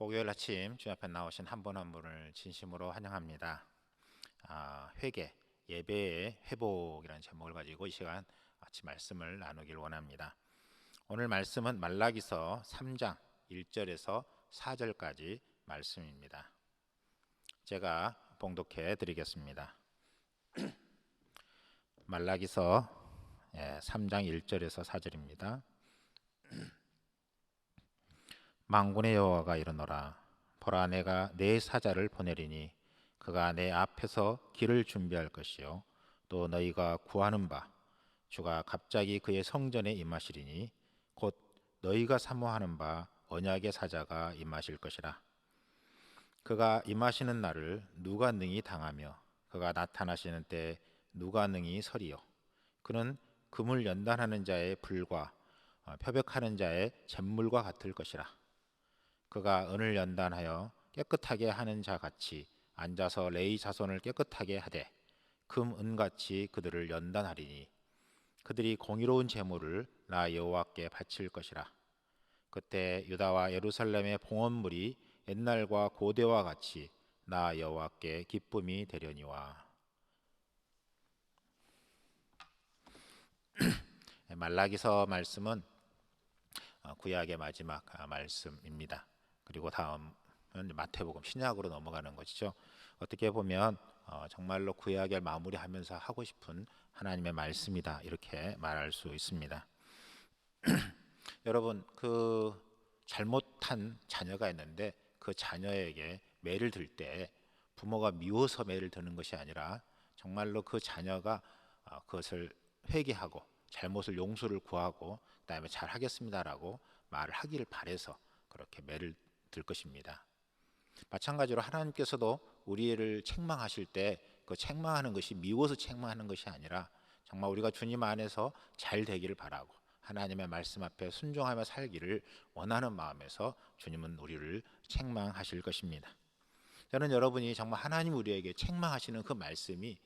목요일 아침 주님 앞에 나오신 한 분 한 분을 진심으로 환영합니다. 회개, 예배의 회복이라는 제목을 가지고 이 시간 아침 말씀을 나누길 원합니다. 오늘 말씀은 말라기서 3장 1절에서 4절까지 말씀입니다. 제가 봉독해 드리겠습니다. 말라기서 3장 1절에서 4절입니다. 만군의 여호와가 이르노라. 보라, 내가 내 사자를 보내리니 그가 내 앞에서 길을 준비할 것이요 또 너희가 구하는 바 주가 갑자기 그의 성전에 임하시리니 곧 너희가 사모하는 바 언약의 사자가 임하실 것이라. 그가 임하시는 날을 누가 능히 당하며 그가 나타나시는 때 누가 능히 서리요. 그는 금을 연단하는 자의 불과 표백하는 자의 잿물과 같을 것이라. 그가 은을 연단하여 깨끗하게 하는 자 같이 앉아서 레위 자손을 깨끗하게 하되 금 은같이 그들을 연단하리니 그들이 공의로운 제물을 나 여호와께 바칠 것이라. 그때 유다와 예루살렘의 봉헌물이 옛날과 고대와 같이 나 여호와께 기쁨이 되려니와. 말라기서 말씀은 구약의 마지막 말씀입니다. 그리고 다음은 마태복음, 신약으로 넘어가는 것이죠. 어떻게 보면 정말로 구약을 마무리하면서 하고 싶은 하나님의 말씀이다, 이렇게 말할 수 있습니다. 여러분, 그 잘못한 자녀가 있는데 그 자녀에게 매를 들 때 부모가 미워서 매를 드는 것이 아니라 정말로 그 자녀가 그것을 회개하고 잘못을 용서를 구하고 그다음에 잘하겠습니다라고 말을 하기를 바라서 그렇게 매를 들 것입니다. 마찬가지로 하나님께서도 우리를 책망하실 때 그 책망하는 것이 미워서 책망하는 것이 아니라 정말 우리가 주님 안에서 잘 되기를 바라고 하나님의 말씀 앞에 순종하며 살기를 원하는 마음에서 주님은 우리를 책망하실 것입니다. 저는 여러분이 정말 하나님 우리에게 책망하시는 그 말씀이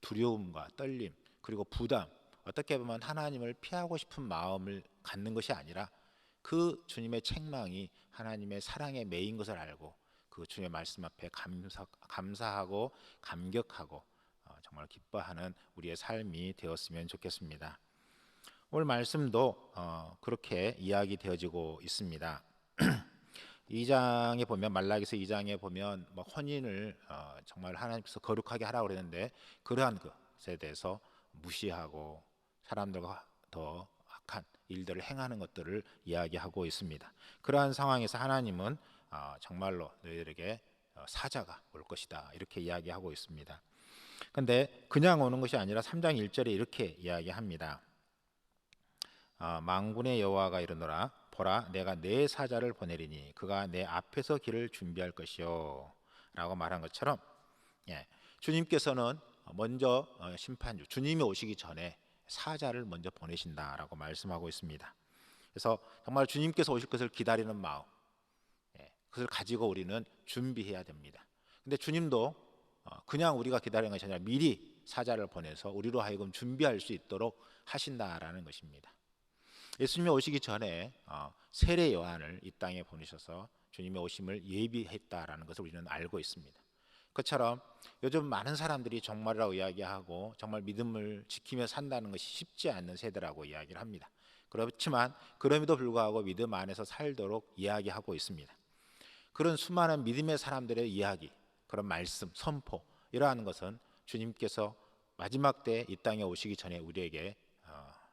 두려움과 떨림 그리고 부담, 어떻게 보면 하나님을 피하고 싶은 마음을 갖는 것이 아니라 그 주님의 책망이 하나님의 사랑의 매인 것을 알고 그 주님의 말씀 앞에 감사하고 감격하고 정말 기뻐하는 우리의 삶이 되었으면 좋겠습니다. 오늘 말씀도 그렇게 이야기되어지고 있습니다. 2장에 보면, 말라기서 2장에 보면 혼인을 정말 하나님께서 거룩하게 하라고 그랬는데 그러한 것에 대해서 무시하고 사람들과 더 악한 일들을 행하는 것들을 이야기하고 있습니다. 그러한 상황에서 하나님은 정말로 너희들에게 사자가 올 것이다, 이렇게 이야기하고 있습니다. 그런데 그냥 오는 것이 아니라 3장 1절에 이렇게 이야기합니다. 만군의 여호와가 이르노라. 보라, 내가 내 사자를 보내리니 그가 내 앞에서 길을 준비할 것이요 라고 말한 것처럼, 주님께서는 먼저 심판주, 주님이 오시기 전에 사자를 먼저 보내신다라고 말씀하고 있습니다. 그래서 정말 주님께서 오실 것을 기다리는 마음, 그것을 가지고 우리는 준비해야 됩니다. 근데 주님도 그냥 우리가 기다리는 것이 아니라 미리 사자를 보내서 우리로 하여금 준비할 수 있도록 하신다라는 것입니다. 예수님이 오시기 전에 세례 요한을 이 땅에 보내셔서 주님의 오심을 예비했다라는 것을 우리는 알고 있습니다. 그처럼 요즘 많은 사람들이 종말이라고 이야기하고 정말 믿음을 지키며 산다는 것이 쉽지 않는 세대라고 이야기를 합니다. 그렇지만 그럼에도 불구하고 믿음 안에서 살도록 이야기하고 있습니다. 그런 수많은 믿음의 사람들의 이야기, 그런 말씀, 선포, 이러한 것은 주님께서 마지막 때 이 땅에 오시기 전에 우리에게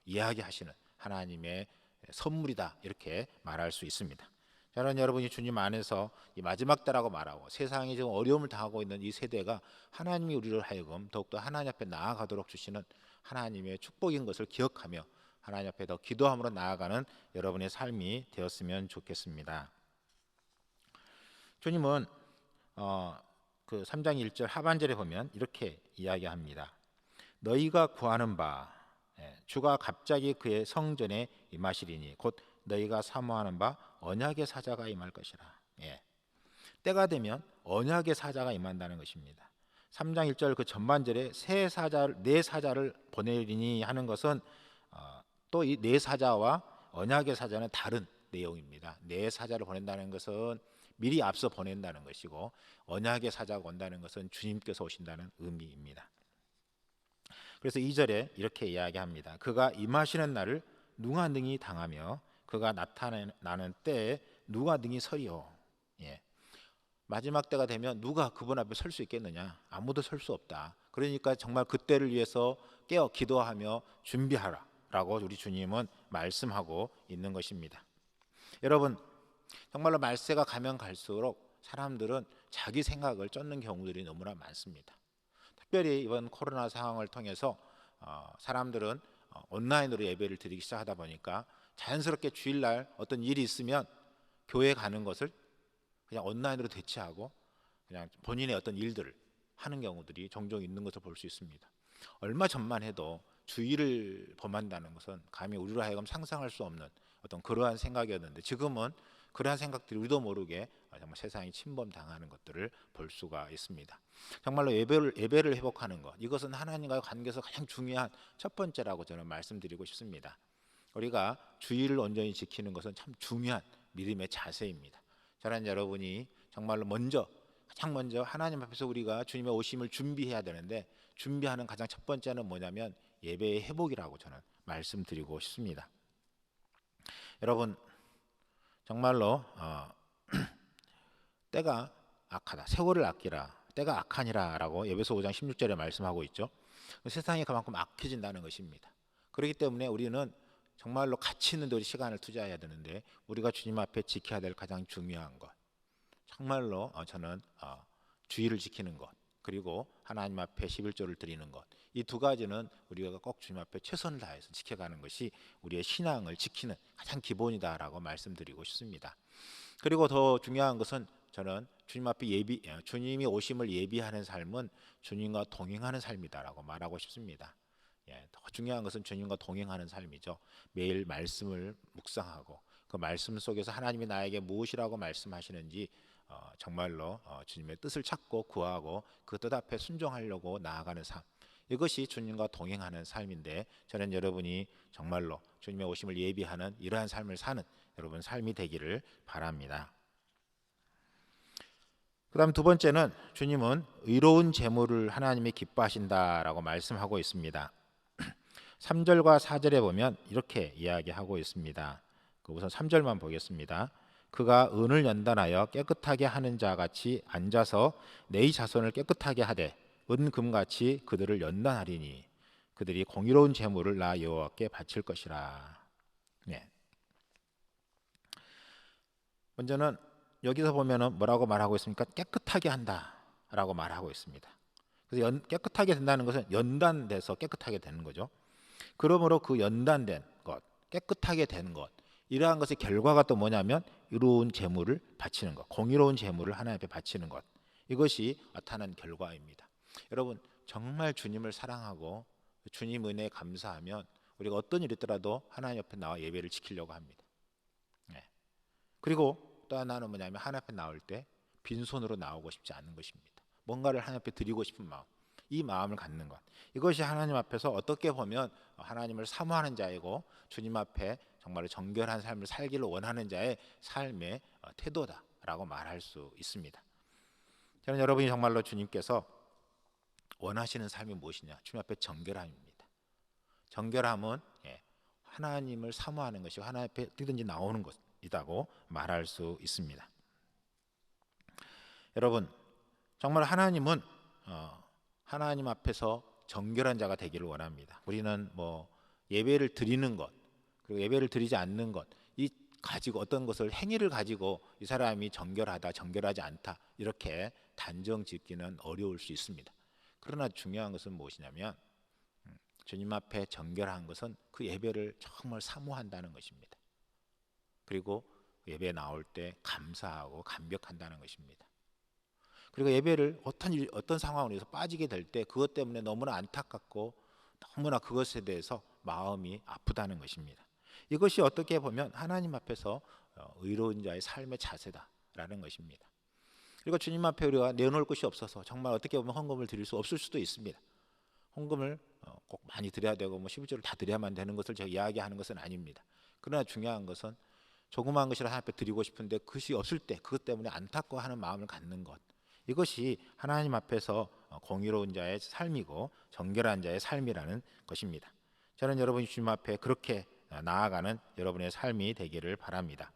이야기하시는 하나님의 선물이다, 이렇게 말할 수 있습니다. 저는 여러분이 주님 안에서 이 마지막 때라고 말하고 세상이 지금 어려움을 당하고 있는 이 세대가 하나님이 우리를 하여금 더욱더 하나님 앞에 나아가도록 주시는 하나님의 축복인 것을 기억하며 하나님 앞에 더 기도함으로 나아가는 여러분의 삶이 되었으면 좋겠습니다. 주님은 그 3장 1절 하반절에 보면 이렇게 이야기합니다. 너희가 구하는 바 주가 갑자기 그의 성전에 임하시리니 곧 너희가 사모하는 바 언약의 사자가 임할 것이라. 때가 되면 언약의 사자가 임한다는 것입니다. 3장 1절 그 전반절에 네 사자를 보내리니 하는 것은 또 이 네 사자와 언약의 사자는 다른 내용입니다. 네 사자를 보낸다는 것은 미리 앞서 보낸다는 것이고, 언약의 사자가 온다는 것은 주님께서 오신다는 의미입니다. 그래서 2절에 이렇게 이야기합니다. 그가 임하시는 날을 누가 능히 당하며 그가 나타나는 때에 누가 능히 서리요. 예. 마지막 때가 되면 누가 그분 앞에 설 수 있겠느냐? 아무도 설 수 없다. 그러니까 정말 그때를 위해서 깨어 기도하며 준비하라라고 우리 주님은 말씀하고 있는 것입니다. 여러분, 정말로 말세가 가면 갈수록 사람들은 자기 생각을 쫓는 경우들이 너무나 많습니다. 특별히 이번 코로나 상황을 통해서 사람들은 온라인으로 예배를 드리기 시작하다 보니까 자연스럽게 주일날 어떤 일이 있으면 교회 가는 것을 그냥 온라인으로 대체하고 그냥 본인의 어떤 일들을 하는 경우들이 종종 있는 것을 볼 수 있습니다. 얼마 전만 해도 주일을 범한다는 것은 감히 우리로 하여금 상상할 수 없는 어떤 그러한 생각이었는데, 지금은 그러한 생각들이 우리도 모르게 정말 세상이 침범당하는 것들을 볼 수가 있습니다. 정말로 예배를 회복하는 것, 이것은 하나님과의 관계에서 가장 중요한 첫 번째라고 저는 말씀드리고 싶습니다. 우리가 주일을 온전히 지키는 것은 참 중요한 믿음의 자세입니다. 저는 여러분이 정말로 가장 먼저 하나님 앞에서 우리가 주님의 오심을 준비해야 되는데, 준비하는 가장 첫 번째는 뭐냐면 예배의 회복이라고 저는 말씀드리고 싶습니다. 여러분, 정말로 때가 악하다, 세월을 아끼라, 때가 악하니라 라고 에베소 5장 16절에 말씀하고 있죠. 세상이 그만큼 악해진다는 것입니다. 그렇기 때문에 우리는 정말로 가치 있는 데 우리 시간을 투자해야 되는데, 우리가 주님 앞에 지켜야 될 가장 중요한 것, 정말로 저는 주의를 지키는 것, 그리고 하나님 앞에 11조를 드리는 것, 이 두 가지는 우리가 꼭 주님 앞에 최선을 다해서 지켜가는 것이 우리의 신앙을 지키는 가장 기본이다라고 말씀드리고 싶습니다. 그리고 더 중요한 것은 저는 주님 앞에 주님이 오심을 예비하는 삶은 주님과 동행하는 삶이다라고 말하고 싶습니다. 더 중요한 것은 주님과 동행하는 삶이죠. 매일 말씀을 묵상하고 그 말씀 속에서 하나님이 나에게 무엇이라고 말씀하시는지 정말로 주님의 뜻을 찾고 구하고 그 뜻 앞에 순종하려고 나아가는 삶, 이것이 주님과 동행하는 삶인데, 저는 여러분이 정말로 주님의 오심을 예비하는 이러한 삶을 사는 여러분 삶이 되기를 바랍니다. 그 다음 두 번째는 주님은 의로운 제물을 하나님이 기뻐하신다라고 말씀하고 있습니다. 3절과 4절에 보면 이렇게 이야기하고 있습니다. 우선 3절만 보겠습니다. 그가 은을 연단하여 깨끗하게 하는 자 같이 앉아서 내 자손을 깨끗하게 하되 은금같이 그들을 연단하리니 그들이 공의로운 제물을 나 여호와께 바칠 것이라. 네. 먼저는 여기서 보면은 뭐라고 말하고 있습니까? 깨끗하게 한다라고 말하고 있습니다. 그래서 깨끗하게 된다는 것은 연단돼서 깨끗하게 되는 거죠. 그러므로 그 연단된 것, 깨끗하게 되는 것, 이러한 것의 결과가 또 뭐냐면 의로운 제물을 바치는 것, 공의로운 제물을 하나님 앞에 바치는 것, 이것이 나타난 결과입니다. 여러분, 정말 주님을 사랑하고 주님 은혜에 감사하면 우리가 어떤 일이 있더라도 하나님 앞에 나와 예배를 지키려고 합니다. 네. 그리고 또 하나는 뭐냐면 하나님 앞에 나올 때 빈손으로 나오고 싶지 않은 것입니다. 뭔가를 하나님 앞에 드리고 싶은 마음, 이 마음을 갖는 것, 이것이 하나님 앞에서 어떻게 보면 하나님을 사모하는 자이고 주님 앞에 정말 정결한 삶을 살기를 원하는 자의 삶의 태도다라고 말할 수 있습니다. 저는 여러분이 정말로 주님께서 원하시는 삶이 무엇이냐? 주님 앞에 정결함입니다. 정결함은 하나님을 사모하는 것이고 하나님 앞에 어디든지 나오는 것이라고 말할 수 있습니다. 여러분, 정말 하나님은 하나님 앞에서 정결한 자가 되기를 원합니다. 우리는 예배를 드리는 것, 그리고 예배를 드리지 않는 것, 이 가지고 어떤 것을 행위를 가지고 이 사람이 정결하다, 정결하지 않다 이렇게 단정 짓기는 어려울 수 있습니다. 그러나 중요한 것은 무엇이냐면 주님 앞에 정결한 것은 그 예배를 정말 사모한다는 것입니다. 그리고 예배에 나올 때 감사하고 감격한다는 것입니다. 그리고 예배를 어떤 상황으로 해서 빠지게 될 때 그것 때문에 너무나 안타깝고 너무나 그것에 대해서 마음이 아프다는 것입니다. 이것이 어떻게 보면 하나님 앞에서 의로운 자의 삶의 자세다라는 것입니다. 그리고 주님 앞에 우리가 내놓을 것이 없어서 정말 어떻게 보면 헌금을 드릴 수 없을 수도 있습니다. 헌금을 꼭 많이 드려야 되고 11조를 다 드려야만 되는 것을 제가 이야기하는 것은 아닙니다. 그러나 중요한 것은 조그마한 것이라 하나님 앞에 드리고 싶은데 그것이 없을 때 그것 때문에 안타까워하는 마음을 갖는 것, 이것이 하나님 앞에서 공의로운 자의 삶이고 정결한 자의 삶이라는 것입니다. 저는 여러분이 주님 앞에 그렇게 나아가는 여러분의 삶이 되기를 바랍니다.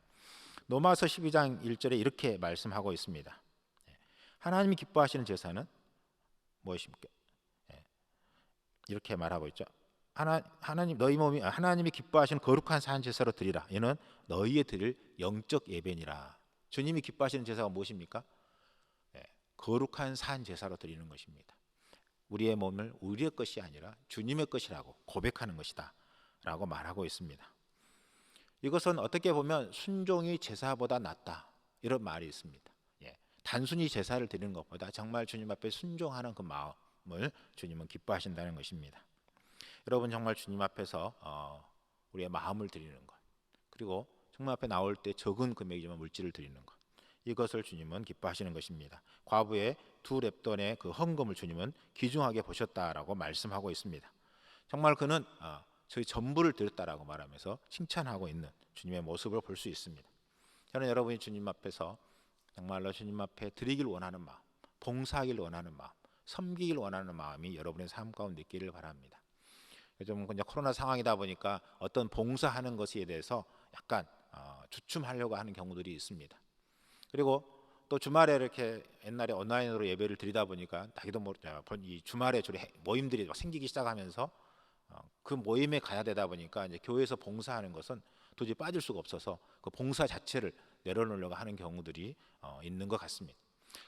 로마서 12장 1절에 이렇게 말씀하고 있습니다. 하나님이 기뻐하시는 제사는 무엇입니까? 이렇게 말하고 있죠. 하나님 너희 몸이 하나님이 기뻐하시는 거룩한 산 제사로 드리라. 이는 너희의 드릴 영적 예배니라. 주님이 기뻐하시는 제사가 무엇입니까? 거룩한 산 제사로 드리는 것입니다. 우리의 몸을 우리의 것이 아니라 주님의 것이라고 고백하는 것이다 라고 말하고 있습니다. 이것은 어떻게 보면 순종이 제사보다 낫다 이런 말이 있습니다. 단순히 제사를 드리는 것보다 정말 주님 앞에 순종하는 그 마음을 주님은 기뻐하신다는 것입니다. 여러분, 정말 주님 앞에서 우리의 마음을 드리는 것, 그리고 정말 앞에 나올 때 적은 금액이지만 물질을 드리는 것, 이것을 주님은 기뻐하시는 것입니다. 과부의 2렙돈의 그 헌금을 주님은 귀중하게 보셨다라고 말씀하고 있습니다. 정말 그는 저희 전부를 드렸다라고 말하면서 칭찬하고 있는 주님의 모습을 볼 수 있습니다. 저는 여러분이 주님 앞에서 정말로 주님 앞에 드리길 원하는 마음, 봉사하길 원하는 마음, 섬기길 원하는 마음이 여러분의 삶 가운데 있기를 바랍니다. 요즘 그냥 코로나 상황이다 보니까 어떤 봉사하는 것에 대해서 약간 주춤하려고 하는 경우들이 있습니다. 그리고 또 주말에 이렇게 옛날에 온라인으로 예배를 드리다 보니까 자기도 이 주말에 주로 모임들이 막 생기기 시작하면서 그 모임에 가야 되다 보니까 이제 교회에서 봉사하는 것은 도저히 빠질 수가 없어서 그 봉사 자체를 내려놓으려고 하는 경우들이 있는 것 같습니다.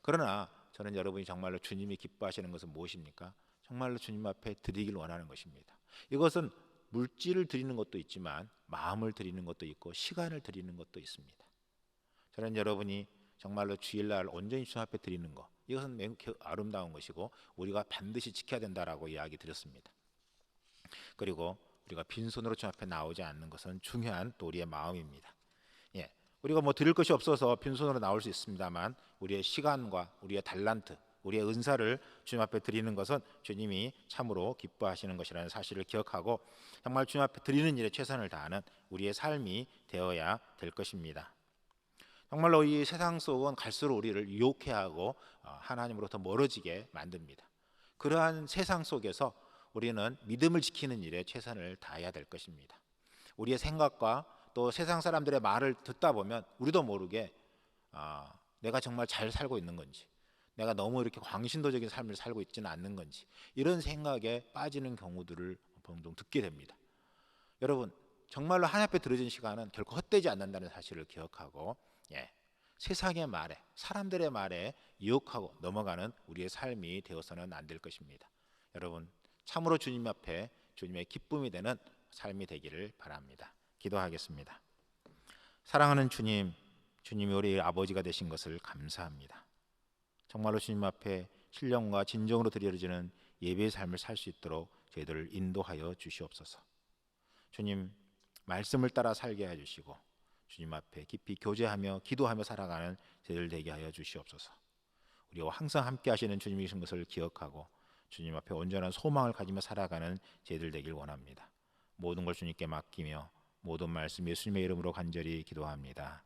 그러나 저는 여러분이 정말로 주님이 기뻐하시는 것은 무엇입니까? 정말로 주님 앞에 드리길 원하는 것입니다. 이것은 물질을 드리는 것도 있지만 마음을 드리는 것도 있고 시간을 드리는 것도 있습니다. 저는 여러분이 정말로 주일날 온전히 주님 앞에 드리는 것, 이것은 매우 아름다운 것이고 우리가 반드시 지켜야 된다라고 이야기 드렸습니다. 그리고 우리가 빈손으로 주님 앞에 나오지 않는 것은 중요한 또 우리의 마음입니다. 우리가 뭐 드릴 것이 없어서 빈손으로 나올 수 있습니다만 우리의 시간과 우리의 달란트, 우리의 은사를 주님 앞에 드리는 것은 주님이 참으로 기뻐하시는 것이라는 사실을 기억하고 정말 주님 앞에 드리는 일에 최선을 다하는 우리의 삶이 되어야 될 것입니다. 정말로 이 세상 속은 갈수록 우리를 유혹해하고 하나님으로부터 멀어지게 만듭니다. 그러한 세상 속에서 우리는 믿음을 지키는 일에 최선을 다해야 될 것입니다. 우리의 생각과 또 세상 사람들의 말을 듣다 보면 우리도 모르게 내가 정말 잘 살고 있는 건지, 내가 너무 이렇게 광신도적인 삶을 살고 있지는 않는 건지, 이런 생각에 빠지는 경우들을 종종 듣게 됩니다. 여러분, 정말로 하나님 앞에 드려진 시간은 결코 헛되지 않는다는 사실을 기억하고 세상의 말에, 사람들의 말에 유혹하고 넘어가는 우리의 삶이 되어서는 안 될 것입니다. 여러분, 참으로 주님 앞에 주님의 기쁨이 되는 삶이 되기를 바랍니다. 기도하겠습니다. 사랑하는 주님, 주님이 우리 아버지가 되신 것을 감사합니다. 정말로 주님 앞에 신령과 진정으로 드려지는 예배의 삶을 살 수 있도록 저희들을 인도하여 주시옵소서. 주님, 말씀을 따라 살게 해주시고 주님 앞에 깊이 교제하며 기도하며 살아가는 저희들 되게 하여 주시옵소서. 우리와 항상 함께 하시는 주님이신 것을 기억하고 주님 앞에 온전한 소망을 가지며 살아가는 저희들 되길 원합니다. 모든 걸 주님께 맡기며 모든 말씀 예수님의 이름으로 간절히 기도합니다.